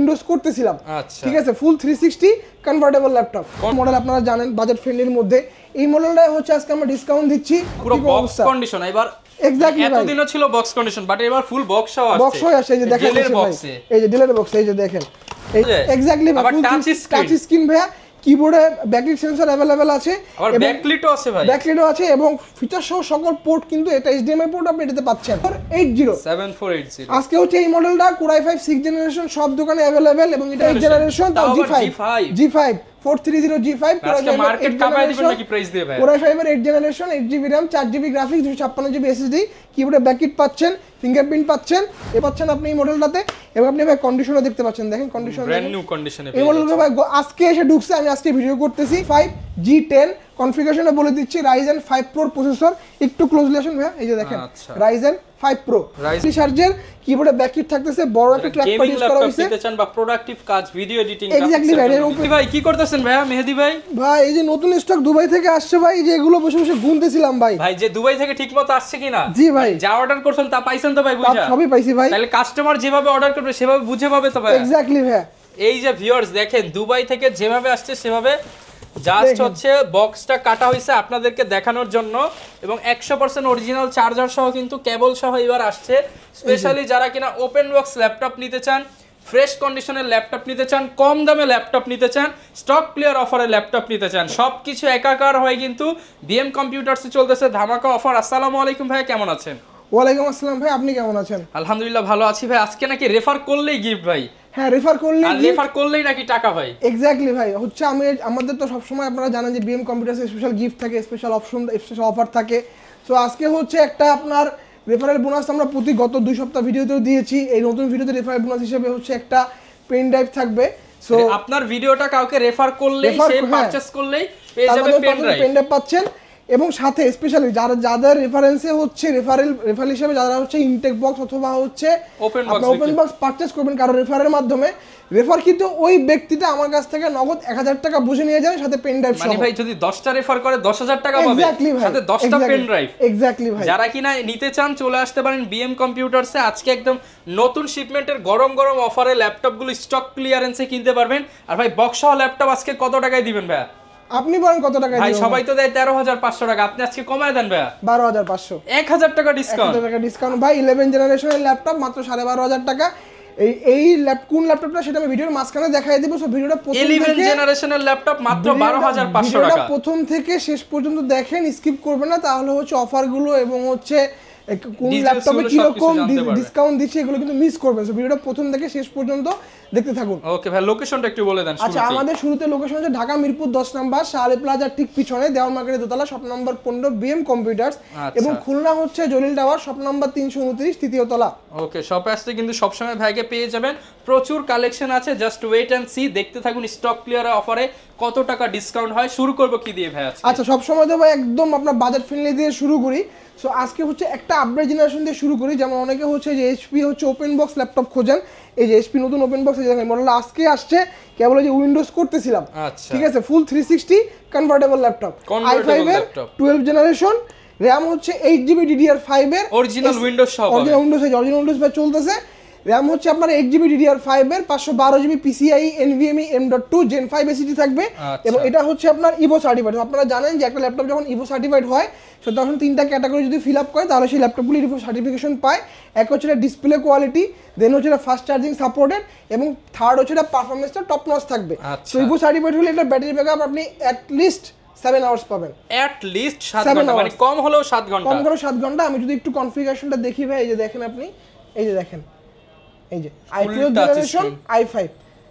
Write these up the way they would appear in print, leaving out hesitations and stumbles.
Windows করতেছিলাম। ঠিক আছে, ফুল 360 কনভার্টেবল ল্যাপটপ মডেল আপনারা জানেন, বাজেট ফ্রেন্ডলির মধ্যে। এই মডেলটা হচ্ছে আজকে আমরা ডিসকাউন্ট দিচ্ছি পুরো বক্স কন্ডিশন। এবার এক্স্যাক্টলি এতদিনও ছিল বক্স কন্ডিশন, বাট এবার ফুল বক্স সহ আসছে। বক্স হয়ে আসে, এই যে দেখেন এই যে ডিলার বক্স, এই যে দেখেন এক্স্যাক্টলি আবার টাচ স্ক্রিন ভাইয়া, কিবোর্ডে ব্যাকলিট সেন্সর अवेलेबल আছে, আবার ব্যাকলিটও আছে ভাই, ব্যাকলিটও আছে এবং ফিচার সহ সকল পোর্ট কিন্তু এটা HDMI পোর্ট আপনি এটাতে পাচ্ছেন। 7480 আজকে হচ্ছে এই মডেলটা Core i5 6th জেনারেশন সব দোকানে अवेलेबल এবং এটা 8th জেনারেশন তাও G5 430 G5 আজকে মার্কেট কাপায় দিবেন নাকি প্রাইস দিয়ে ভাই? Core i5 এর 8th generation 8GB RAM 4GB graphics 256GB SSD, কিবোর্ডে ব্যাকলিট পাচ্ছেন, ফিঙ্গারপ্রিন্ট পাচ্ছেন, পাচ্ছেন আপনি এই মডেলটাতে। এবং আপনি ভাই কন্ডিশনও দেখতে পাচ্ছেন, দেখেন কন্ডিশন ব্র্যান্ড নিউ কন্ডিশনে এই মডেলটা ভাই আজকে এসে ঢুকছে, আমি আজকে ভিডিও করতেছি। 5G10 কনফিগারেশনে বলে দিচ্ছি, Ryzen 5 Pro প্রসেসর, একটু ক্লোজলি আসুন ভাই, এই যে দেখেন Ryzen 5 Pro চার্জার, কিবোর্ডে ব্যাকলিট থাকতেছে, বড় একটা ট্র্যাক প্যাড ইউজ করা হয়েছে, নিতে চান বা প্রোডাক্টিভ কাজ ভিডিও এডিটিং। এক্স্যাক্টলি ভাই কি করতেছেন ভাই মেহেদী ভাই? ভাই এই যে নতুন স্টক দুবাই থেকে আসছে ভাই, যে এগুলো বসে বসে গুনতেছিলাম ভাই। ভাই যে দুবাই থেকে ঠিকমতো আসছে কিনা? জি ভাই, যা অর্ডার করছেন তা পাইছেন তো ভাই? বুঝা সবই পাইছি ভাই। তাহলে কাস্টমার যেভাবে অর্ডার করবে সেভাবে বুঝে পাবে তো ভাই? এক্স্যাক্টলি ভাই। এই যে ভিউয়ার্স দেখেন, দুবাই থেকে যেভাবে আসছে সেভাবে জাস্ট হচ্ছে বক্সটা কাটা হয়েছে আপনাদেরকে দেখানোর জন্য, এবং 100% অরিজিনাল চার্জার সহ কিন্তু কেবল সহ এবার আসছে। স্পেশালি যারা কিনা ওপেন বক্স ল্যাপটপ নিতে চান, ফ্রেশ কন্ডিশনের ল্যাপটপ নিতে চান, কম দামে ল্যাপটপ নিতে চান, স্টক ক্লিয়ার অফারে ল্যাপটপ নিতে চান, সবকিছু একাকার হয়ে কিন্তু বিএম কম্পিউটারসে চলতেছে ধামাকা অফার। আসসালামু আলাইকুম ভাই, কেমন আছেন? ওয়ালাইকুম আসসালাম ভাই, আপনি কেমন আছেন? আলহামদুলিল্লাহ ভালো আছি ভাই। আজকে নাকি রেফার করলেই গিফট ভাই? হ্যাঁ, রেফার করলেই নাকি টাকা ভাই? এক্স্যাক্টলি ভাই, হচ্ছে আমাদের তো সবসময় আপনারা জানেন যে বিএম কম্পিউটারসে স্পেশাল গিফট থাকে, স্পেশাল অপশন, স্পেশাল অফার থাকে। সো আজকে হচ্ছে একটা আপনার রেফারেল বোনাস আমরা গত 2 সপ্তাহ ভিডিওতেও দিয়েছি। এই নতুন ভিডিওতে রেফারেল বোনাস হিসেবে হচ্ছে একটা পেন ড্রাইভ থাকবে। সো আপনার ভিডিওটা কাউকে রেফার করলেই, সে পারচেজ করলেই পেয়ে যাবে পেন ড্রাইভ পাচ্ছেন। এবং সাথে স্পেশালি যাদের রেফারেন্সে হচ্ছে রেফারেল হিসেবে যারা হচ্ছে ইনটেক বক্স অথবা হচ্ছে ওপেন বক্স পারচেজ করবেন কারো রেফারের মাধ্যমে, রেফার কিন্তু ওই ব্যক্তিটা আমার কাছ থেকে নগদ 1000 টাকা বুঝে নিয়ে যাবে, সাথে পেন ড্রাইভ। মানে ভাই যদি 10টা রেফার করে 10000 টাকা পাবে, সাথে 10টা পেন ড্রাইভ। এক্স্যাক্টলি ভাই, যারা কিনা নিতে চান চলে আসতে পারেন বিএম কম্পিউটারসে। আজকে একদম নতুন শিপমেন্টের গরম গরম অফারে ল্যাপটপগুলো স্টক ক্লিয়ারেন্সে কিনতে পারবেন। আর ভাই বক্স সহ ল্যাপটপ আজকে কত টাকায় দিবেন ভাই? আপনি বলেন কত টাকা? ভাই সবাই তো দেয় 13500 টাকা, আপনি আজকে কমায় দেন ভাই 12500। 1000 টাকা ডিসকাউন্ট। 1000 টাকা ডিসকাউন্ট ভাই। 11 জেনারেশনের ল্যাপটপ মাত্র 12500 টাকা। এই কোন ল্যাপটপটা সেটা আমি ভিডিওর মাঝখানে দেখাই দেব। সো ভিডিওটা প্রথম থেকে 11 জেনারেশনের ল্যাপটপ মাত্র 12500 টাকা। প্রথম থেকে শেষ পর্যন্ত দেখেন, স্কিপ করবেন না, তাহলে হচ্ছে অফারগুলো এবং হচ্ছে কোন ল্যাপটপে কি রকম ডিসকাউন্ট দিচ্ছে এগুলো কিন্তু মিস করবেন। সো ভিডিওটা প্রথম থেকে শেষ পর্যন্ত দেখতে থাকুন। ওকে ভাই, লোকেশনটা একটু বলে দেন। আচ্ছা, আমাদের শুরুতে লোকেশন হচ্ছে ঢাকা মিরপুর 10 নম্বর শালে প্লাজার ঠিক পিছনে দেওয়াল মার্কেটের দোতলা, শপ নম্বর 15 বিএম কম্পিউটারস। এবং খুলনা হচ্ছে জলিল টাওয়ার, শপ নম্বর 329 তৃতীয় তলা। ওকে, শপে আসতে কিন্তু সবসময় ভাইকে পেয়ে যাবেন, প্রচুর কালেকশন আছে, জাস্ট ওয়েট এন্ড সি। দেখতে থাকুন স্টক ক্লিয়ার অফারে কত টাকা ডিসকাউন্ট হয়। শুরু করব কি দিয়ে ভাই আজকে? আচ্ছা, সবসময় তো ভাই একদম আপনার বাজেট ফ্রেন্ডলি দিয়ে শুরু করি। সো আজকে হচ্ছে একটা আপডেট জেনারেশন দিয়ে শুরু করি। যেমন অনেকে হচ্ছে যে এইচপি হচ্ছে ওপেন বক্স ল্যাপটপ খোঁজেন, এই যে এইচপি নতুন ওপেন বক্স মডেলটা আজকে আসছে, কেবল যে উইন্ডোজ করতেছিলাম। ঠিক আছে, ফুল 360 কনভার্টেবল ল্যাপটপ, i5 এর 12 জেনারেশন, RAM হচ্ছে 8GB DDR5 এর অরিজিনাল উইন্ডোজ সহ, অরিজিনাল উইন্ডোজ ভাই চলতেছে। RAM হচ্ছে আপনার 8GB DDR5 এর 512GB PCIe NVMe M.2 Gen 5 SSD থাকবে। এবং এটা হচ্ছে আপনার ইভো সার্টিফাইড। আপনারা জানেন যে একটা ল্যাপটপ যখন ইভো সার্টিফাইড হয় সো তখন 3টা ক্যাটাগরি যদি ফিল আপ করে তাহলে সেই ল্যাপটপগুলো ইভো সার্টিফিকেশন পায়। এক হচ্ছে ডিসপ্লে কোয়ালিটি, দেন হচ্ছে ফাস্ট চার্জিং সাপোর্টেড, এবং থার্ড হচ্ছে পারফরম্যান্সটা টপ নচ থাকবে। সো ইভো সার্টিফাইড হলে এটা ব্যাটারি ব্যাকআপ আপনি অ্যাট লিস্ট 7 আওয়ার্স পাবেন। অ্যাট লিস্ট 7 ঘন্টা, মানে কম হলেও 7 ঘন্টা। কম হলেও 7 ঘন্টা। আমি যদি একটু কনফিগারেশনটা দেখি ভাই, এই যে দেখেন আপনি, এই যে দেখেন, এই যে i12 generation i5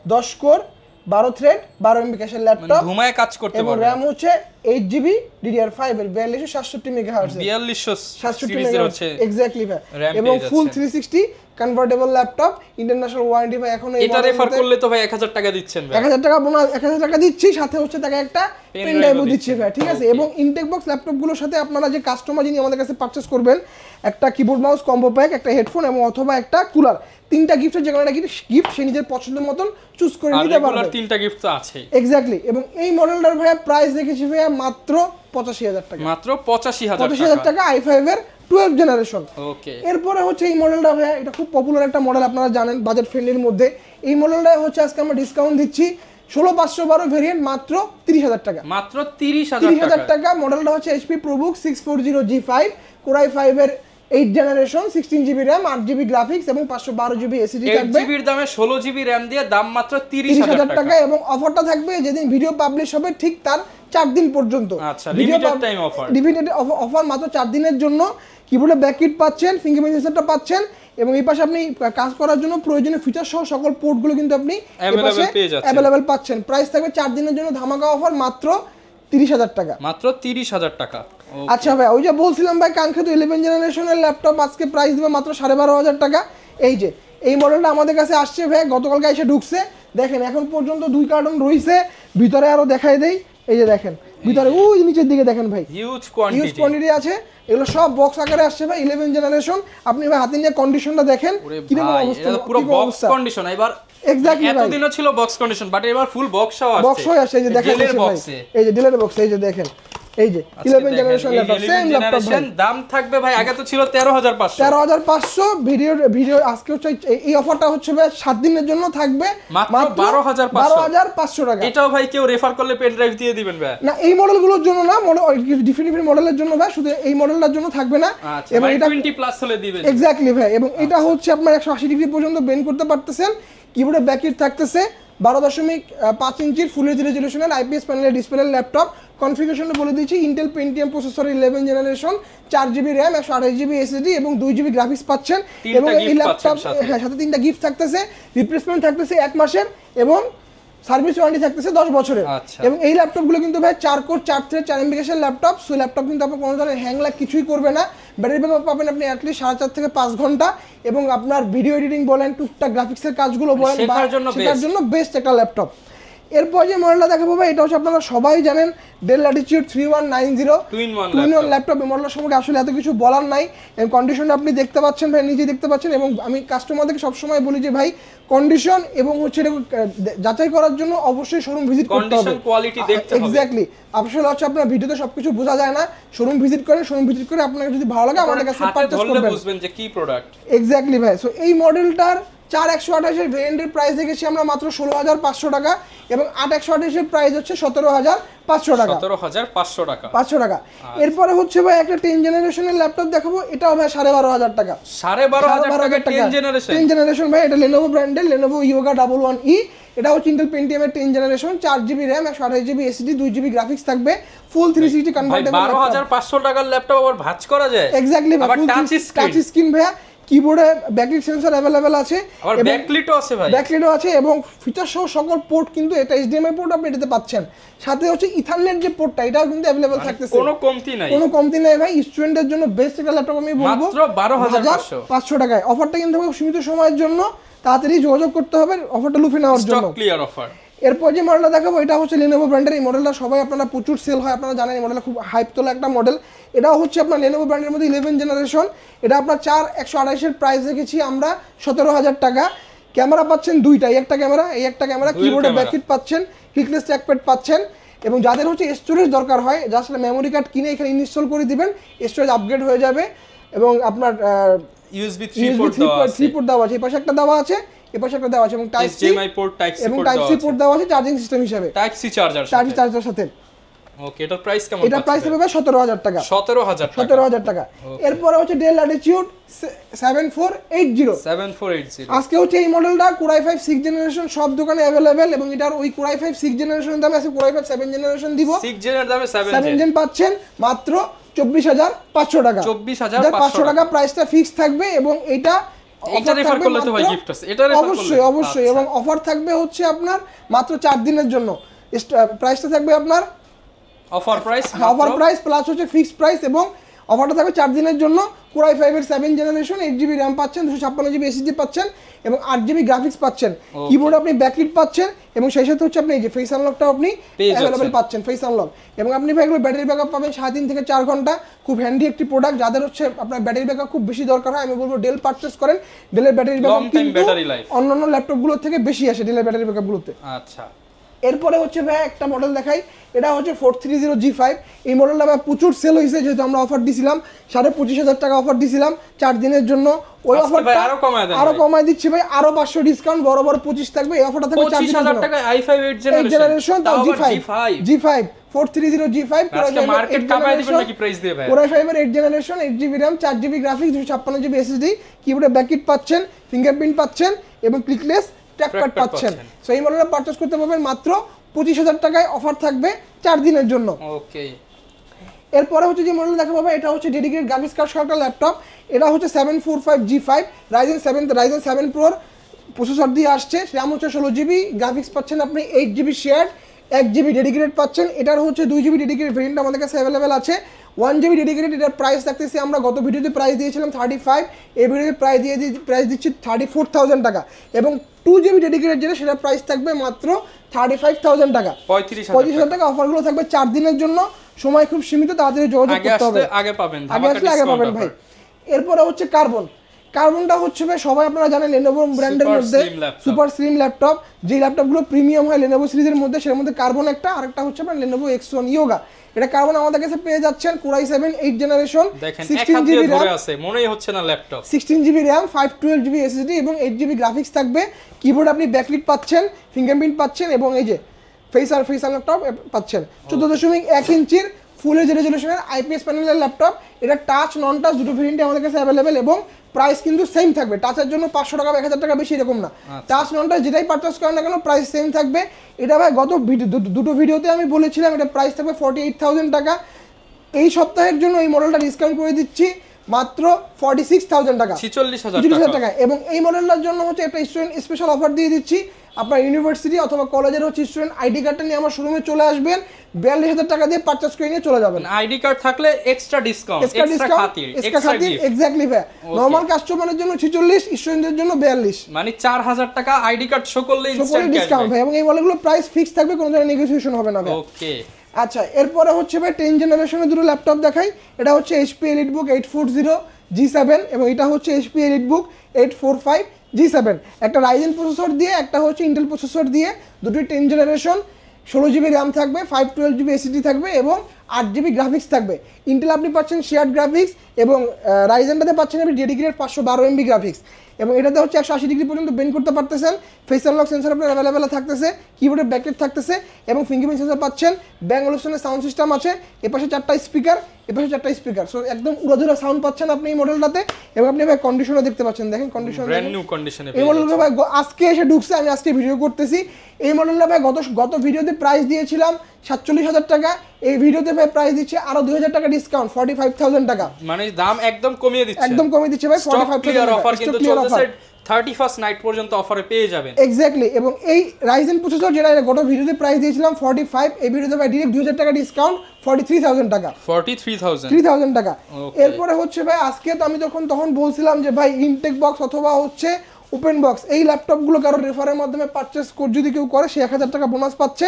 10 core 12 thread 12 MB ক্যাশের ল্যাপটপ, ঘুমায় কাজ করতে পারবে। এবং RAM হচ্ছে 8GB DDR5 এর 4267 মেগাহার্টজ 4267 সিরিজের হচ্ছে এক্স্যাক্টলি ভাই। এবং ফুল 360 কনভার্টেবল ল্যাপটপ, ইন্টারন্যাশনাল ওয়ারেন্টি ভাই। এখন এটা রেফার করলে তো ভাই 1000 টাকা দিচ্ছেন ভাই, 1000 টাকা বোনাস, 1000 টাকা দিচ্ছি, সাথে হচ্ছে তাকে একটা পেন ড্রাইভও দিচ্ছি ভাই। ঠিক আছে, এবং ইনটেক বক্স ল্যাপটপগুলোর সাথে আপনারা যে কাস্টমার যিনি আমাদের কাছে পারচেজ করবেন, একটা কিবোর্ড মাউস কম্বো প্যাক, একটা হেডফোন এবং অথবা একটা কুলার, 3টা গিফটের যে কোনো একটা গিফট সে নিজের পছন্দের মতন চুজ করে নিতে পারবে। আর 3টা গিফট তো আছে এক্স্যাক্টলি। এবং এই মডেলটার ভাইয়া প্রাইস দেখেছি ভাইয়া মাত্র 85000 টাকা। মাত্র 85000 টাকা i5 এর 12 জেনারেশন। ওকে, এরপরে হচ্ছে এই মডেলটা ভাই, এটা খুব পপুলার একটা মডেল, আপনারা জানেন বাজেট ফ্রেন্ডলির মধ্যে। এই মডেলটা হচ্ছে আজকে আমরা ডিসকাউন্ট দিচ্ছি 16512 ভেরিয়েন্ট মাত্র 30000 টাকা। মাত্র 30000 টাকা। মডেলটা হচ্ছে HP ProBook 640G5 Core i5 এর 8 generation, 16GB RAM, 8GB graphics এবং 512GB SSD থাকবে। 8GB এর দামে 16GB RAM দিয়ে দাম মাত্র 30000 টাকা। এবং অফারটা থাকবে যেদিন ভিডিও পাবলিশ হবে ঠিক তার 4 দিন পর্যন্ত। আচ্ছা, limited time offer. Limited offer মাত্র 4 দিনের জন্য। কিবোর্ডে ব্যাককিট পাচ্ছেন, ফিঙ্গারপ্রিন্ট সেন্সরটা পাচ্ছেন এবং এই পাশে আপনি কাজ করার জন্য প্রয়োজনীয় ফিচার সহ সকল পোর্টগুলো কিন্তু আপনি অ্যাভেলেবল পাচ্ছেন। প্রাইস থাকবে 4 দিনের জন্য ধামাকা অফার মাত্র 30000 টাকা। মাত্র 30000 টাকা। আচ্ছা ভাই, ওই যে বলছিলাম ভাই কাঙ্ক্ষিত 11 জেনারেশনের ল্যাপটপ আজকে প্রাইস দেবে মাত্র 12500 টাকা। এই যে এই মডেলটা আমাদের কাছে আসছে ভাই, গতকালকে এসে ঢুকছে। দেখেন এখন পর্যন্ত 2 কার্টন রয়েছে, ভিতরে আরো দেখাই দেই। এই যে দেখেন ভিতরে ওই নিচের দিকে দেখেন ভাই, হিউজ কোয়ান্টিটি আছে। এগুলো সব বক্স আকারে আসছে ভাই, 11 জেনারেশন। আপনি ভাই হাতে নিয়ে কন্ডিশনটা দেখেন কিরকম অবস্থা, পুরো বক্স কন্ডিশন। এবার এক্স্যাক্টলি ভাই, এতদিনও ছিল বক্স কন্ডিশন, বাট এবার ফুল বক্স আসছে। বক্স হয়ে আসছে। এই যে দেখেন এই যে ডিলার বক্স, এই যে দেখেন এই যে 11 জেনারেশন ল্যাপটপ, সেম ল্যাপটপ ভাই। দাম থাকবে ভাই, আগে তো ছিল 13500। 13500 ভিডিও আজকে হচ্ছে এই অফারটা হচ্ছে ভাই 7 দিনের জন্য থাকবে মাত্র 12500 টাকা। এটাও ভাই কেউ রেফার করলে পেন ড্রাইভ দিয়ে দিবেন ভাই। না, এই মডেলগুলোর জন্য না, ডিফারেন্ট মডেলের জন্য ভাই, শুধু এই মডেলটার জন্য থাকবে না। এবং এটা 20 প্লাস হলে দিবেন। এক্স্যাক্টলি ভাই। এবং এটা হচ্ছে আপনার 180 ডিগ্রি পর্যন্ত বেন্ড করতে পারতেছেন। কিবোর্ডে ব্যাককিট থাকতেছে, 12.5 ইঞ্চির ফুল এইচডি রেজোলিউশনের আইপিএস প্যানেলের ডিসপ্লে ল্যাপটপ। কনফিগারেশনটা বলে দিচ্ছি, Intel Pentium processor 11 generation, 4GB RAM, 128GB SSD এবং 2GB গ্রাফিক্স পাচ্ছেন। এবং এই ল্যাপটপ সাথে 3টা গিফট থাকতেছে, রিপ্লেসমেন্ট থাকতেছে 1 মাসের এবং সার্ভিস ওয়ারেন্টি থাকতেছে 10 বছরের। এবং এই ল্যাপটপগুলো কিন্তু ভাই 4 কোর 4 থ্রেড 4 এমবিএর ল্যাপটপ। সো ল্যাপটপ কিন্তু আপনার কোনো ধরনের হ্যাং লাগ কিছুই করবে না। ব্যাটারি ব্যাকআপ পাবেন আপনি অ্যাটলিস্ট 4.5 থেকে 5 ঘন্টা। এবং আপনার ভিডিও এডিটিং বলেন, টুকটাক গ্রাফিক্সের কাজগুলো বলেন, শেখার জন্য বেস্ট একটা ল্যাপটপ। এরপর যে মডেলটা দেখাবো ভাই, এটা হচ্ছে আপনারা সবাই জানেন ডেল ল্যাটিটিউড 3190 টুইন ল্যাপটপ। এই মডেলের সম্পর্কে আসলে এত কিছু বলার নাই। এবং কন্ডিশনটা আপনি দেখতে পাচ্ছেন ভাই, নিজে দেখতে পাচ্ছেন। এবং আমি কাস্টমারদেরকে সবসময় বলি যে ভাই কন্ডিশন এবং হচ্ছে যাচাই করার জন্য অবশ্যই শোরুম ভিজিট করতে হবে, কোয়ালিটি দেখতে হবে। এক্স্যাক্টলি। আসলে হচ্ছে আপনার ভিডিওতে সবকিছু বোঝা যায় না, শোরুম ভিজিট করেন, শোরুম ভিজিট করে আপনাকে যদি ভালো লাগে আমাদের কাছে পারচেজ করবেন, বুঝবেন যে কি প্রোডাক্ট। এক্স্যাক্টলি ভাই। সো এই মডেলটার 4128 এর ভেরিয়েন্টের প্রাইস দেখেছি আমরা মাত্র 16500 টাকা এবং 8128 এর প্রাইস হচ্ছে 17500 টাকা। 17500 টাকা, 500 টাকা। এরপরে হচ্ছে ভাই একটা 10 জেনারেশনের ল্যাপটপ দেখাবো, এটাও ভাই 12500 টাকা। 12500 টাকা 10 জেনারেশন ভাই। এটা Lenovo ব্র্যান্ডের Lenovo Yoga 11E। এটা হচ্ছে Intel Pentium এর 10 generation, 4GB RAM, 128GB SSD, 2GB graphics থাকবে, ফুল 360 কনভার্টেবল। 12500 টাকার ল্যাপটপ আবার ভাঁজ করা যায়। এক্স্যাক্টলি ভাই, আবার টাচ স্ক্রিন ভাই। কিবোর্ডে ব্যাকলিট সেন্সর अवेलेबल আছে, আবার ব্যাকলিটও আছে ভাই, ব্যাকলিটও আছে এবং ফিচার সহ সকল পোর্ট কিন্তু এটা HDMI পোর্ট আপনি এটাতে পাচ্ছেন। সাথে হচ্ছে ইথারনেট যে পোর্টটা এটাও কিন্তু अवेलेबल থাকতেছে, কোনো কমতি নাই ভাই। স্টুডেন্টদের জন্য বেস্ট একটা ল্যাপটপ আমি বলবো মাত্র 12500 টাকায়। অফারটা কিন্তু সীমিত সময়ের জন্য, তাড়াতাড়ি যোগাযোগ করতে হবে অফারটা লুফে নেওয়ার জন্য। Stock clear offer. এরপর যে মডেলটা দেখাবো এটা হচ্ছে Lenovo ব্র্যান্ডের। এই মডেলটা সবাই আপনারা প্রচুর সেল হয়, আপনারা জানেন এই মডেলটা খুব হাইপ তোলা একটা মডেল। এটাও হচ্ছে আপনার Lenovo ব্র্যান্ডের মধ্যে 11 জেনারেশন। এটা আপনার 4128 এর প্রাইস রেখেছি আমরা 17000 টাকা। ক্যামেরা পাচ্ছেন দুইটা, এই একটা ক্যামেরা, কিবোর্ডে ব্যাকলিট পাচ্ছেন, ক্লিকলেস ট্র্যাকপ্যাড পাচ্ছেন। এবং যাদের হচ্ছে স্টোরেজ দরকার হয়, জাস্ট মেমোরি কার্ড কিনে এখানে ইনস্টল করে দিবেন, স্টোরেজ আপগ্রেড হয়ে যাবে। এবং আপনার USB 3 পোর্ট দেওয়া আছে, এই পাশে একটা দেওয়া আছে, এই পাশে একটা দেওয়া আছে এবং টাইপ সি পোর্ট দেওয়া আছে চার্জিং সিস্টেম হিসেবে, টাইপ সি চার্জার সাথে। ওকে, এটার প্রাইস কেমন? এটা প্রাইস হবে 17000 টাকা। 17000 টাকা। এরপরে হচ্ছে ডেল ল্যাটিটিউড 7480। আজকে হচ্ছে এই মডেলটা Core i5 6 জেনারেশন সব দোকানে अवेलेबल এবং এটার ওই Core i5 6 জেনারেশনের দামে আছে Core i5 7 জেনারেশন দিব। 6 জেনের দামে 7 জেন পাচ্ছেন মাত্র 24500 টাকা। 24500 টাকা প্রাইসটা ফিক্স থাকবে এবং এটা রেফার করলে তো ভাই গিফট আছে, এটা রেফার করলে অবশ্যই। এবং অফার থাকবে হচ্ছে আপনার মাত্র 4 দিনের জন্য। প্রাইসটা থাকবে আপনার অফার প্রাইস প্লাস হচ্ছে ফিক্সড প্রাইস এবং অফারটা থাকবে 4 দিনের জন্য। Core i5 এর 7 জেনারেশন, 8GB RAM পাচ্ছেন, 256GB SSD পাচ্ছেন এবং 8GB গ্রাফিক্স পাচ্ছেন। কিবোর্ডে আপনি ব্যাকলিট পাচ্ছেন এবং সেই সাথে হচ্ছে আপনি এই যে ফেস আনলকটাও আপনি अवेलेबल পাচ্ছেন, ফেস আনলক। এবং আপনি ভাই এগুলো ব্যাটারি ব্যাকআপ পাবেন 3.5 থেকে 4 ঘন্টা। খুব হ্যান্ডি একটি প্রোডাক্ট। যাদের হচ্ছে আপনার ব্যাটারি ব্যাকআপ খুব বেশি দরকার হয়, আমি বলবো ডেল পারচেজ করেন। ডেলের ব্যাটারি ব্যাকআপ কিন্তু অন্যান্য ল্যাপটপগুলোর থেকে বেশি আসে ডেলের ব্যাটারি ব্যাকআপগুলোতে। আচ্ছা, এরপরে হচ্ছে ভাই একটা মডেল দেখাই, এটা হচ্ছে 430G5। এই মডেলটা ভাই প্রচুর সেল হয়েছে, যেহেতু আমরা অফার দিছিলাম 25,000 টাকা অফার দিছিলাম 4 দিনের জন্য। ওই অফারটা আরো কমায় দিচ্ছি ভাই, আরো 500 ডিসকাউন্ট, বড় 25 থাকবে। এই অফারটা থাকবে 25,000 টাকা i5 8 জেনারেশন, তাও G5 430G5 আজকে মার্কেট কাঁপায় দিবেন নাকি প্রাইস দিয়ে ভাই? Core i5 এর 8 generation, 8GB RAM, 4GB graphics, 256GB SSD, কিবোর্ডে ব্যাকলিট পাচ্ছেন, ফিঙ্গারপ্রিন্ট পাচ্ছেন এবং ক্লিকলেস ট্র্যাকপ্যাড পাচ্ছেন। সো এই মডেলটা পারচেজ করতে পারবেন মাত্র 25,000 টাকায়, অফার থাকবে 4 দিনের জন্য। ওকে, এরপরে হচ্ছে যে মডেল দেখা পাবে, এটা হচ্ছে ডেডিকেটেড গ্রাফিক্স কার্ড সহ একটা ল্যাপটপ। এটা হচ্ছে 745G5 Ryzen 7 Pro প্রসেসর দিয়ে আসছে। RAM হচ্ছে 16GB, গ্রাফিক্স পাচ্ছেন আপনি 8GB শেয়ার, 1GB ডেডিকেটেড পাচ্ছেন। এটার হচ্ছে 2GB ডেডিকেটেড ভেরিয়েন্ট আমাদের কাছে অ্যাভেলেবেল আছে। 1GB ডেডিকেটেড, এটার প্রাইস রাখতেছি আমরা গত ভিডিওতে প্রাইস দিয়েছিলাম 35, এই ভিডিওতে প্রাইস দিচ্ছি 34,000 টাকা। এবং 2GB ডেডিকেটেড যেটা, সেটার প্রাইস থাকবে মাত্র 35,000 টাকা। 35,000 টাকা। অফারগুলো থাকবে 4 দিনের জন্য, সময় খুব সীমিত, তাড়াতাড়ি যোগাযোগ করতে হবে। আগে পাবেন ভাই। এরপরে হচ্ছে কার্বনটা হচ্ছে ভাই সবাই আপনারা জানেন Lenovo ব্র্যান্ডের মধ্যে সুপার স্লিম ল্যাপটপ, যে ল্যাপটপগুলো প্রিমিয়াম হয় Lenovo সিরিজের মধ্যে, সের মধ্যে কার্বন একটা, আরেকটা হচ্ছে আপনার Lenovo X1 Yoga। এটা কার্বন আমাদের কাছে পেয়ে যাচ্ছেন Core i7 8 generation, 16GB RAM আছে, মনেই হচ্ছে না laptop, 16GB RAM, 512GB SSD এবং 8GB গ্রাফিক্স থাকবে। কিবোর্ড আপনি ব্যাকলিট পাচ্ছেন, ফিঙ্গারপ্রিন্ট পাচ্ছেন এবং এই যে ফেস ল্যাপটপ পাচ্ছেন। 14.1 ইঞ্চির ফুল এইচ রেজোলিউশনের IPS প্যানেলের ল্যাপটপ। এটা টাচ নন টাচ দুটো ভেরিয়েন্টে আমাদের কাছে অ্যাভেলেবেল এবং প্রাইস কিন্তু সেম থাকবে। টাচের জন্য 500 টাকা বা 1000 টাকা বেশি এরকম না, টাচ নন টাচ যেটাই পারচেজ করেন না কেন প্রাইস সেম থাকবে। এটা ভাই গত দুটো ভিডিওতে আমি বলেছিলাম এটা প্রাইস থাকবে 48,000 টাকা। এই সপ্তাহের জন্য এই মডেলটা ডিসকাউন্ট করে দিচ্ছি মাত্র 46,000 টাকা, 46,000 টাকা। এবং এই মডেলটার জন্য হচ্ছে একটা স্টুডেন্ট স্পেশাল অফার দিয়ে দিচ্ছি। আপনার ইউনিভার্সিটি অথবা কলেজের হচ্ছে স্টুডেন্ট আইডি কার্ডটা নিয়ে আমার শোরুমে চলে আসবেন, 42,000 টাকা দিয়ে পারচেজ করে নিয়ে চলে যাবেন। আইডি কার্ড থাকলে এক্সট্রা ডিসকাউন্ট, এক্সট্রা খাতির। এক্স্যাক্টলি ভাই। নরমাল কাস্টমারের জন্য 46, স্টুডেন্টদের জন্য 42, মানে 4,000 টাকা আইডি কার্ড শো করলে ইনস্ট্যান্ট ডিসকাউন্ট ভাই। এবং এই মডেলগুলো প্রাইস ফিক্স থাকবে, কোনো ধরনের নেগোসিয়েশন হবে না ভাই। ওকে, আচ্ছা, এরপরে হচ্ছে ভাই 10 জেনারেশনের দুটো ল্যাপটপ দেখাই। এটা হচ্ছে HP EliteBook 840G7 এবং এটা হচ্ছে HP EliteBook 845G7। একটা Ryzen প্রসেসর দিয়ে, একটা হচ্ছে Intel প্রসেসর দিয়ে, দুটোই 10 জেনারেশন, 16GB RAM থাকবে, 512GB SSD থাকবে এবং 8GB গ্রাফিক্স থাকবে। ইন্টেল আপনি পাচ্ছেন শেয়ার্ড গ্রাফিক্স এবং রাইজেনটাতে পাচ্ছেন আপনি ডেডিকেটেড 512MB গ্রাফিক্স। এবং এটাতে হচ্ছে 180 ডিগ্রি পর্যন্ত বেন্ড করতে পারতেছেন, ফেস আনলক সেন্সর আপনার অ্যাভেলেবেল থাকতেছে, কিবোর্ডের ব্যাকলাইট থাকতেছে এবং ফিঙ্গারপ্রিন্ট সেন্সর পাচ্ছেন। ব্যাং অলুশনের সাউন্ড সিস্টেম আছে, এপাশে 4টা স্পিকার, এপাশে 4টা স্পিকার। সো একদম উড়াধুরা সাউন্ড পাচ্ছেন আপনি এই মডেলটাতে। এবং আপনি ভাই কন্ডিশনও দেখতে পাচ্ছেন, দেখেন কন্ডিশন, ব্র্যান্ড নিউ কন্ডিশনে। এই মডেলটা ভাই আজকে এসে ঢুকছে, আমি আজকে ভিডিও করতেছি। এই মডেলটা ভাই গত ভিডিওতে প্রাইস দিয়েছিলাম 47,000 টাকা, এই ভিডিওতে ভাই প্রাইস দিচ্ছে আরো 2,000 টাকা ডিসকাউন্ট, 45,000 টাকা। মানে দাম একদম কমিয়ে দিচ্ছে, একদম কমিয়ে দিচ্ছে ভাই, 45,000 অফার কিন্তু চলতেছে 31st নাইট পর্যন্ত অফারে পেয়ে যাবেন। এক্স্যাক্টলি। এবং এই রাইজেন প্রসেসর যেটা গত ভিডিওতে প্রাইস দিয়েছিলাম 45, এই ভিডিওতে ভাই ডিরেক্ট 2,000 টাকা ডিসকাউন্ট, 43,000 টাকা, 43,000 টাকা। এরপরে হচ্ছে ভাই আজকে তো আমি তখন বলছিলাম যে ভাই ইনটেক বক্স অথবা হচ্ছে ওপেন বক্স এই ল্যাপটপগুলো কারো রেফারের মাধ্যমে পারচেস যদি কেউ করে সে 1,000 টাকা বোনাস পাচ্ছে,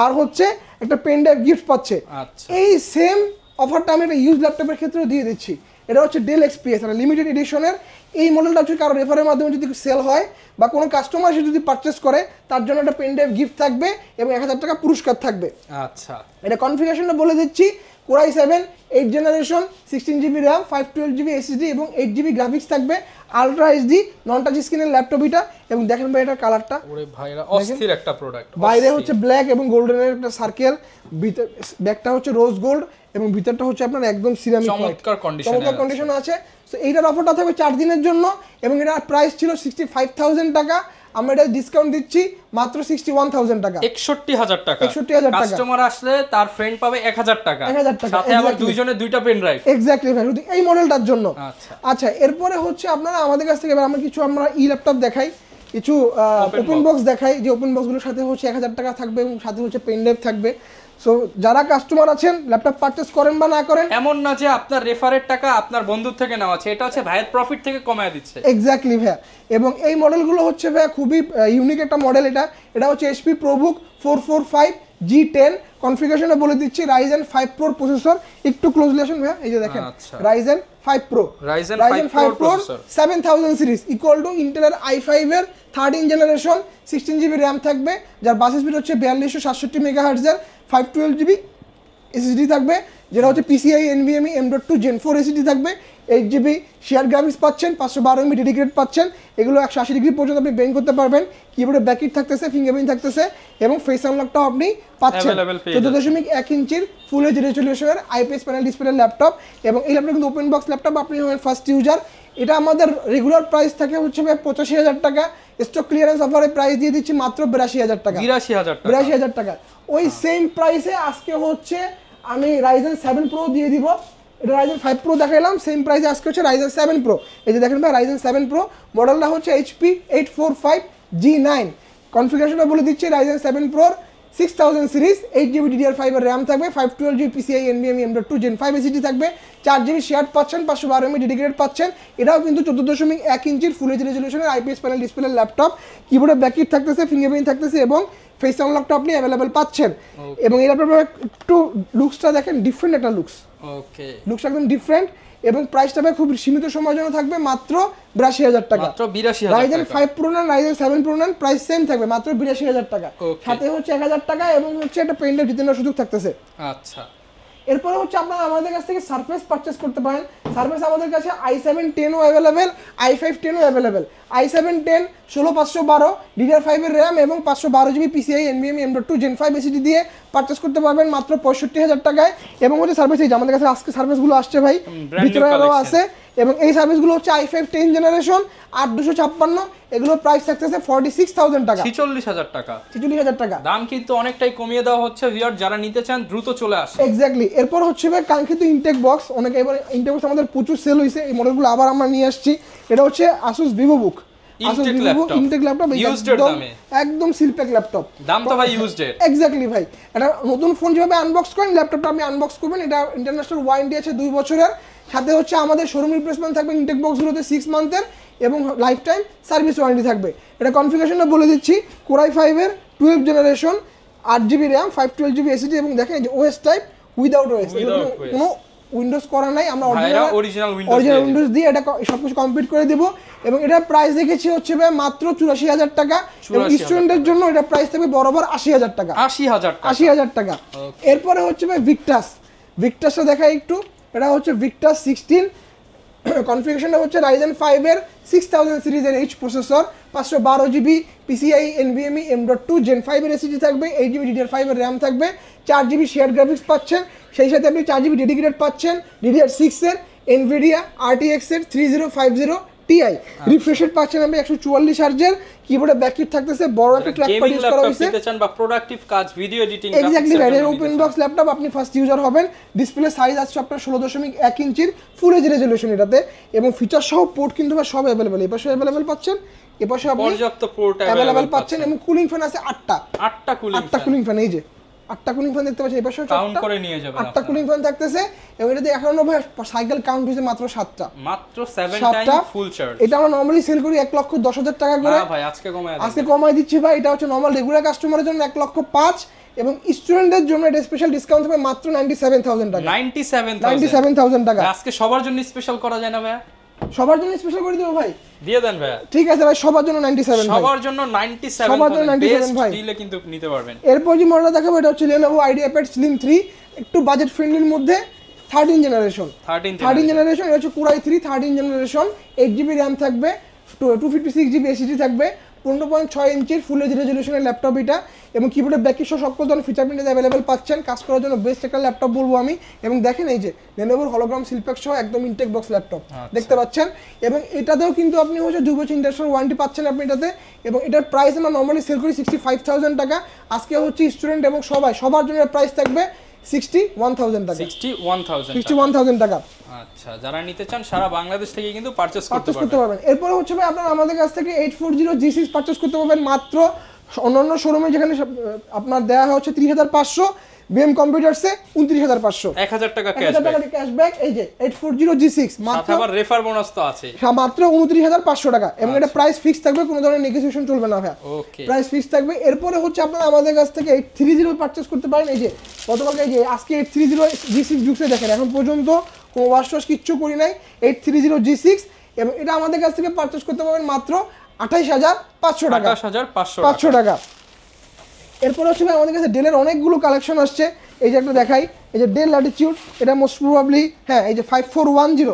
আর হচ্ছে একটা পেন ড্রাইভ গিফট পাচ্ছে। এই সেম অফারটা আমি একটা ইউজ ল্যাপটপের ক্ষেত্রেও দিয়ে দিচ্ছি। এটা হচ্ছে ডেল XPS, একটা লিমিটেড এডিশনের। এই মডেলটা হচ্ছে কারো রেফারের মাধ্যমে যদি সেল হয় বা কোনো কাস্টমার সে যদি পারচেস করে তার জন্য একটা পেন ড্রাইভ গিফট থাকবে এবং 1,000 টাকা পুরস্কার থাকবে। আচ্ছা, এটা কনফিগারেশনটা বলে দিচ্ছি। Core i7 8 generation, 16GB RAM, 512GB SSD এবং 8GB গ্রাফিক্স থাকবে, আলট্রা HD নন টাচ স্ক্রিনের ল্যাপটপ এটা। এবং দেখেন ভাই এটার কালারটা, ওরে ভাইরা অস্থির একটা প্রোডাক্ট। বাইরে হচ্ছে ব্ল্যাক এবং গোল্ডেনের একটা সার্কেল, ভিতর ব্যাকটা হচ্ছে রোজ গোল্ড এবং ভিতরটা হচ্ছে আপনার একদম সিরামিক চমৎকার কন্ডিশন আছে। সো এইটার অফারটা থাকবে 4 দিনের জন্য এবং এটার প্রাইস ছিল 65,000 টাকা, আমরা এটা ডিসকাউন্ট দিচ্ছি মাত্র 61,000 টাকা, 61,000 টাকা। 61,000 টাকা। কাস্টমার আসলে তার ফ্রেন্ড পাবে 1,000 টাকা, 1,000 টাকা, সাথে আবার দুইজনে দুইটা পেন ড্রাইভ। এক্স্যাক্টলি ভাই, শুধু এই মডেলটার জন্য। আচ্ছা, এরপরে হচ্ছে আপনারা আমাদের কাছ থেকে আমরা কিছু ল্যাপটপ দেখাই, কিছু ওপেন বক্স দেখাই, যে ওপেন বক্সগুলোর সাথে হচ্ছে 1,000 টাকা থাকবে এবং সাথে হচ্ছে পেন ড্রাইভ থাকবে। সো যারা কাস্টমার আছেন ল্যাপটপ পারচেজ করেন বা না করেন, এমন না যে আপনার রেফারের টাকা আপনার বন্ধুর থেকে নেওয়া আছে, এটা হচ্ছে ভাইয়ের প্রফিট থেকে কমায় দিচ্ছে। এক্স্যাক্টলি ভাই। এবং এই মডেলগুলো হচ্ছে ভাই খুবই ইউনিক একটা মডেল। এটা হচ্ছে HP ProBook 445G10 কনফিগারেশনে বলে দিচ্ছি Ryzen 5 Pro প্রসেসর, একটু ক্লোজলি আসুন ভাই, এই যে দেখেন Ryzen 5 Pro, Ryzen 5 Pro 7000 series equal to ইন্টেলের i5 এর 13 জেনারেশন, 16GB RAM থাকবে, যার বাস স্পিড হচ্ছে 4267 মেগাহার্টজ এর, 512GB SSD থাকবে, যেটা হচ্ছে PCIe NVMe M.2 Gen 4 SSD থাকবে, 8GB শেয়ার গ্রাফিক্স পাচ্ছেন, 512 MB ডেডিকেটেড পাচ্ছেন, এগুলো 180 ডিগ্রি পর্যন্ত আপনি বেন্ড করতে পারবেন, কিবোর্ডে ব্যাকইট থাকতেছে, ফিঙ্গারপ্রিন্ট থাকতেছে এবং ফেস আনলকটাও আপনি পাচ্ছেন। 14.1 ইঞ্চির ফুল এইচ রেজোলিউশনের IPS প্যানেল ডিসপ্লে ল্যাপটপ, এবং এই ল্যাপটপ কিন্তু ওপেন বক্স ল্যাপটপ, আপনি হবেন ফার্স্ট ইউজার। এটা আমাদের রেগুলার প্রাইস থাকে হচ্ছে 85,000 টাকা, স্টক ক্লিয়ারেন্স অফারে প্রাইস দিয়ে দিচ্ছি মাত্র 82,000 টাকা। 82,000 টাকা। ওই সেম প্রাইসে আজকে হচ্ছে আমি Ryzen 7 Pro দিয়ে দিব। এটা Ryzen 5 Pro দেখাইলাম, সেম প্রাইসে আজকে হচ্ছে Ryzen 7 Pro। এই যে দেখেন ভাই Ryzen 7 Pro মডেলটা হচ্ছে HP 845G9। কনফিগারেশনটা বলে দিচ্ছি Ryzen 7 Pro 6000 series, 8GB DDR5 এর RAM থাকবে, 512GB PCIe NVMe M.2 Gen 5 SSD থাকবে, 4GB শেয়ার পাচ্ছেন, 512 MB ডেডিকেটেড পাচ্ছেন। এটাও কিন্তু 14.1 ইঞ্চির ফুল এইচ রেজোলিউশনের IPS প্যানেল ডিসপ্লে ল্যাপটপ, কিবোর্ডে ব্যাকইট থাকতেছে, ফিঙ্গারপ্রিন্ট থাকতেছে এবং ফেস আনলকটা আপনি অ্যাভেলেবেল পাচ্ছেন। এবং এই ল্যাপটপের একটু লুকসটা দেখেন, ডিফারেন্ট একটা লুকস, ওকে লুকস একদম ডিফারেন্ট, এবং প্রাইসটা খুব সীমিত সময়ের জন্য থাকবে মাত্র 82,000 টাকা। মাত্র 82,000 Ryzen 5 Pro না Ryzen 7 Pro না, প্রাইস সেম থাকবে মাত্র 82,000 টাকা। সাথে হচ্ছে 1000 টাকা এবং হচ্ছে একটা পেন ড্রাইভ জিতে নেওয়ার সুযোগ থাকতেছে। আচ্ছা, এরপরে হচ্ছে আপনারা আমাদের কাছ থেকে সারফেস পারচেজ করতে পারেন। সারফেস আমাদের কাছে i7 10ও available, i5 10ও available. i7 10 16512 DDR5 এর RAM এবং 512GB PCIe NVMe M.2 Gen 5 SSD দিয়ে পারচেজ করতে পারবেন মাত্র 65,000 টাকায়। এবং হচ্ছে সার্ভিস, এই যে আমাদের কাছে আজকে সার্ভিসগুলো আসছে ভাই, ভিতরে আরও আছে, এবং এই সার্ভিসগুলো হচ্ছে i5 10 জেনারেশন 8256, এগুলো প্রাইস থাকতেছে 46,000 টাকা, 46,000 টাকা। 46,000 টাকা দাম কিন্তু অনেকটাই কমিয়ে দেওয়া হচ্ছে ভিউয়ার, যারা নিতে চান দ্রুত চলে আসে। এক্স্যাক্টলি। এরপর হচ্ছে ভাই কাঙ্ক্ষিত ইনটেক বক্স, অনেকে এবার ইনটেক বক্স আমাদের প্রচুর সেল হয়েছে, এই মডেলগুলো আবার আমরা নিয়ে আসছি। এটা হচ্ছে Asus VivoBook, Asus VivoBook intact laptop, একদম সিলপ্যাক ল্যাপটপ, দাম তো ভাই ইউজড এর। এক্স্যাক্টলি ভাই, এটা নতুন ফোন যেভাবে আনবক্স করেন ল্যাপটপটা আপনি আনবক্স করবেন, এটা ইন্টারন্যাশনাল ওয়ারেন্টি আছে 2 বছরের, সাথে হচ্ছে আমাদের শোরুম রিপ্লেসমেন্ট থাকবে ইনটেক বক্সগুলোতে 6 মান্থের, এবং লাইফ টাইম সার্ভিস ওয়ারেন্টি থাকবে। এটা কনফিগারেশনটা বলে দিচ্ছি, Core i5 এর 12 generation, 8GB RAM, 512GB SSD, এবং দেখেন এই যে OS টাইপ উইদাউট OS, কোনো উইন্ডোজ করা নাই, আমরা অরিজিনাল উইন্ডোজ দিয়ে এটা সবকিছু কমপ্লিট করে দেব। এবং এটার প্রাইস দেখেছি হচ্ছে ভাই মাত্র 84,000 টাকা, এবং স্টুডেন্টের জন্য এটা প্রাইস থাকবে বরাবর 80,000 টাকা। 80,000 টাকা। এরপরে হচ্ছে ভাই ভিক্টাসটা দেখা একটু, এটা হচ্ছে ভিক্টাস 16। কনফিগারেশনটা হচ্ছে Ryzen 5 এর 6000 সিরিজের H processor, 512GB PCIe NVMe M.2 Gen 5 এর SSD থাকবে, 8GB DDR5 এর RAM থাকবে, 4GB শেয়ার গ্রাফিক্স পাচ্ছেন, সেই সাথে আপনি 4GB ডেডিকেটেড পাচ্ছেন, DDR6 এর NVIDIA RTX এর 3050 Ti, রিফ্রেশ রেট পাচ্ছেন আপনি 144 হার্জের, কিবোর্ডে ব্যাকইট থাকতেছে, বড় একটা ট্র্যাক প্যাড ইউজ করা হয়েছে, নিতে চান বা প্রোডাক্টিভ কাজ, ভিডিও এডিটিং, এক্স্যাক্টলি ভাই, ওপেন বক্স ল্যাপটপ, আপনি ফার্স্ট ইউজার হবেন। ডিসপ্লে সাইজ আছে আপনার 16.1 ইঞ্চির ফুল এইচ রেজোলিউশন এটাতে, এবং ফিচার সহ পোর্ট কিন্তু ভাই সব অ্যাভেলেবেল, এই পাশে অ্যাভেলেবেল পাচ্ছেন, এই পাশে আপনি পর্যাপ্ত পোর্ট অ্যাভেলেবেল পাচ্ছেন, এবং কুলিং ফ্যান আছে 8টা কুলিং ফ্যান, এই যে 8টা কুলিং ফ্যান দেখতে পাচ্ছেন, এই পাশে কাউন্ট করে নিয়ে যাবেন 8টা কুলিং ফ্যান থাকতেছে, এবং এটাতে এখনো ভাই সাইকেল কাউন্ট হইছে মাত্র 7টা, মাত্র 7 টাইম ফুল চার্জ। এটা আমরা নরমালি সেল করি 1,10,000 টাকা করে। না ভাই আজকে কমাই দিচ্ছি ভাই, এটা হচ্ছে নরমাল রেগুলার কাস্টমারের জন্য 1,05,000, এবং স্টুডেন্টদের জন্য এটা স্পেশাল ডিসকাউন্ট হবে মাত্র 97,000 টাকা। 97,000 টাকা। আজকে সবার জন্য স্পেশাল করা যায় না ভাই? সবার জন্য স্পেশাল করে দেব ভাই, দিয়ে দেন ভাই। ঠিক আছে ভাই, সবার জন্য 97 ভাই, সবার জন্য 97 ভাই, দিলে কিন্তু নিতে পারবেন। এরপর যে মডেলটা দেখাবো এটা হচ্ছে Lenovo IdeaPad Slim 3, একটু বাজেট ফ্রেন্ডলির মধ্যে, 13 জেনারেশন, এটা হচ্ছে Core i3 13 generation, 8GB RAM থাকবে, 256GB SSD থাকবে, 15.6 ইঞ্চির ফুল এইচ রেজোলিউশনের ল্যাপটপ এটা, এবং কিবোর্ডে ব্যাকইট সহ সকল ধরনের ফিচারপ্রিন্ট অ্যাভেলেবেল পাচ্ছেন, কাজ করার জন্য বেস্ট একটা ল্যাপটপ বলবো আমি। এবং দেখেন এই যে Lenovo হলোগ্রাম সিলপ্যাক সহ একদম ইনটেক বক্স ল্যাপটপ দেখতে পাচ্ছেন, এবং এটাতেও কিন্তু আপনি হচ্ছে 2 বছর ইন্টারন্যাশনাল ওয়ারেন্টি পাচ্ছেন আপনি এটাতে, এবং এটার প্রাইস আমরা নরমালি সেল করি 65,000 টাকা। আজকে হচ্ছে স্টুডেন্ট এবং সবার জন্য প্রাইস থাকবে 61,000 টাকা, 61,000 টাকা। আচ্ছা, যারা নিতে চান সারা বাংলাদেশ থেকে কিন্তু পারচেজ করতে পারবেন। এরপর হচ্ছে ভাই আপনারা আমাদের কাছ থেকে 840 G6 পারচেজ করতে পারবেন মাত্র, অন্যান্য শোরুমে যেখানে আপনার দেওয়া হচ্ছে 30,500, বিএম কম্পিউটারসে 29500, 1000 টাকা 1000 টাকা ক্যাশব্যাক। এই যে 840G6 মাত্র, আবার রেফার বোনাস তো আছে, মাত্র 29500 টাকা, এবং এটা প্রাইস ফিক্স থাকবে, কোনো ধরনের নেগোসিয়েশন চলবে না ভাই, ওকে প্রাইস ফিক্স থাকবে। এরপরে হচ্ছে আপনারা আমাদের কাছ থেকে 830 পারচেজ করতে পারেন। এই যে গতকালকে, এই যে আজকে 830G6 ঢুকছে, দেখেন এখন পর্যন্ত কোনো ওয়াশ কিচ্ছু করি নাই, 830G6, এবং এটা আমাদের কাছ থেকে পারচেজ করতে পারবেন মাত্র 28500 টাকা, 28500 টাকা। এরপর হচ্ছে ভাই আমাদের কাছে ডেলের অনেকগুলো কালেকশন আসছে। এই যে একটা দেখাই, এই যে ডেল ল্যাটিটিউড, এটা মোস্ট প্রবাবলি, হ্যাঁ এই যে 5410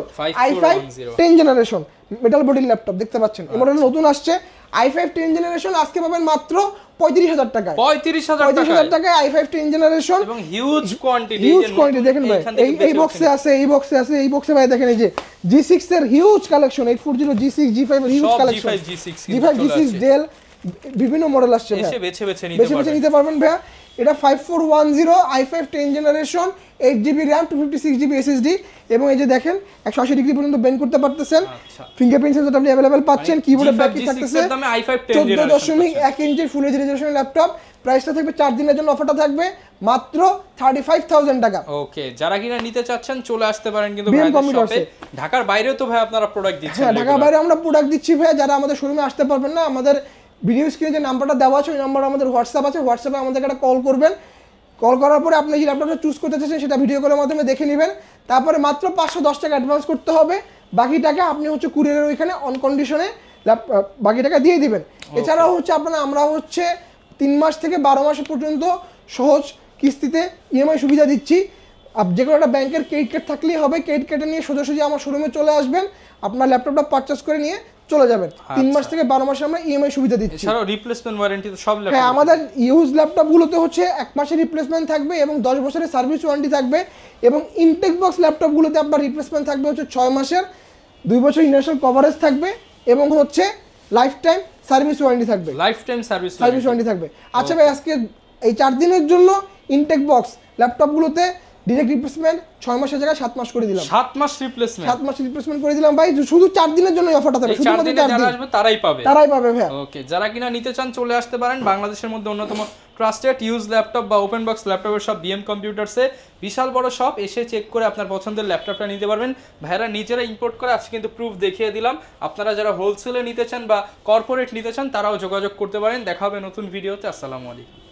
i5 10 generation metal body laptop দেখতে পাচ্ছেন, এই মডেল নতুন আসছে, i5 10 জেনারেশন আজকে পাবেন মাত্র 35000 টাকায়, 35000 টাকায় i5 10 জেনারেশন, এবং হিউজ কোয়ান্টিটি, দেখেন ভাই, এই বক্সে আছে, এই বক্সে আছে, এই বক্সে ভাই দেখেন, এই যে G6 এর হিউজ কালেকশন, 840G6 G5 এর হিউজ কালেকশন, G5 ডেল বিভিন্ন মডেল আসছে, এসে বেছে বেছে নিতে পারবেন ভাই। এটা 5410 i5 10 generation, 8GB RAM 256GB SSD, এবং এই যে দেখেন 180 ডিগ্রি পর্যন্ত বেন্ড করতে পারতেছেন, ফিঙ্গারপ্রিন্ট সেন্সর আপনি अवेलेबल পাচ্ছেন, কিবোর্ডে ব্যাকই থাকতেছে, 14.1 ইঞ্চি ফুল এইচডি রেজোলিউশন ল্যাপটপ, প্রাইসটা থাকবে 4 দিনের জন্য, অফারটা থাকবে মাত্র 35000 টাকা। ওকে, যারা কিনা নিতে চাচ্ছেন চলে আসতে পারেন কিন্তু ভাই শপে। ঢাকার বাইরেও তো ভাই আপনারা প্রোডাক্ট দিচ্ছেন? হ্যাঁ, ঢাকার বাইরে আমরা প্রোডাক্ট দিচ্ছি ভাই। যারা আমাদের শোরুমে আসতে পারবেন না, আমাদের ভিডিও স্ক্রিনে যে নাম্বারটা দেওয়া আছে ওই নাম্বারে আমাদের হোয়াটসঅ্যাপ আছে, হোয়াটসঅ্যাপে আমাদেরকে একটা কল করবেন, কল করার পরে আপনি যে ল্যাপটপটা চুজ করতে চাচ্ছেন সেটা ভিডিও কলের মাধ্যমে দেখে নেবেন, তারপরে মাত্র 510 টাকা অ্যাডভান্স করতে হবে, বাকি টাকা আপনি হচ্ছে কুরিয়ারের ওইখানে অন কন্ডিশনে বাকি টাকা দিয়ে দিবেন। এছাড়াও হচ্ছে আমরা হচ্ছে 3 মাস থেকে 12 মাস পর্যন্ত সহজ কিস্তিতে ইএমআই সুবিধা দিচ্ছি। যে কোনো একটা ব্যাংকের ক্রেডিট কার্ড থাকলেই হবে, ক্রেডিট কার্ডে নিয়ে সোজাসুজি আমার শোরুমে চলে আসবেন, আপনার ল্যাপটপটা পারচেজ করে নিয়ে চলে যাবেন। 3 মাস থেকে 12 মাসে আমরা ইএমআই সুবিধা দিচ্ছি। এছাড়াও রিপ্লেসমেন্ট ওয়ারেন্টি তো সব ল্যাপটপ, হ্যাঁ আমাদের ইউজ ল্যাপটপগুলোতে হচ্ছে 1 মাসের রিপ্লেসমেন্ট থাকবে এবং 10 বছরের সার্ভিস ওয়ারেন্টি থাকবে, এবং ইনটেক বক্স ল্যাপটপগুলোতে আপনার রিপ্লেসমেন্ট থাকবে হচ্ছে 6 মাসের, 2 বছর ইন্টারন্যাশনাল কভারেজ থাকবে, এবং হচ্ছে লাইফ টাইম সার্ভিস ওয়ারেন্টি থাকবে, ওয়ারেন্টি থাকবে। আচ্ছা ভাই, আজকে এই 4 দিনের জন্য ইনটেক বক্স ল্যাপটপগুলোতে ডিরেক্ট রিপ্লেসমেন্ট 6 মাসের জায়গায় 7 মাস করে দিলাম, 7 মাস রিপ্লেসমেন্ট করে দিলাম ভাই, শুধু 4 দিনের জন্য অফারটা থাকবে, শুধু 4 দিন যারা আসবে তারাই পাবে ভাই। ওকে, যারা কিনা নিতে চান চলে আসতে পারেন। বাংলাদেশের মধ্যে অন্যতম ট্রাস্টেড ইউজ ল্যাপটপ বা ওপেন বক্স ল্যাপটপের সব বিএম কম্পিউটারসে বিশাল বড় শপ, এসে চেক করে আপনার পছন্দের ল্যাপটপটা নিতে পারবেন। ভাইরা নিজেরা ইম্পোর্ট করে, আজকে কিন্তু প্রুফ দেখিয়ে দিলাম। আপনারা যারা হোলসেলে নিতে চান বা কর্পোরেট নিতে চান তারাও যোগাযোগ করতে পারেন। দেখা হবে নতুন ভিডিওতে। আসসালামু আলাইকুম।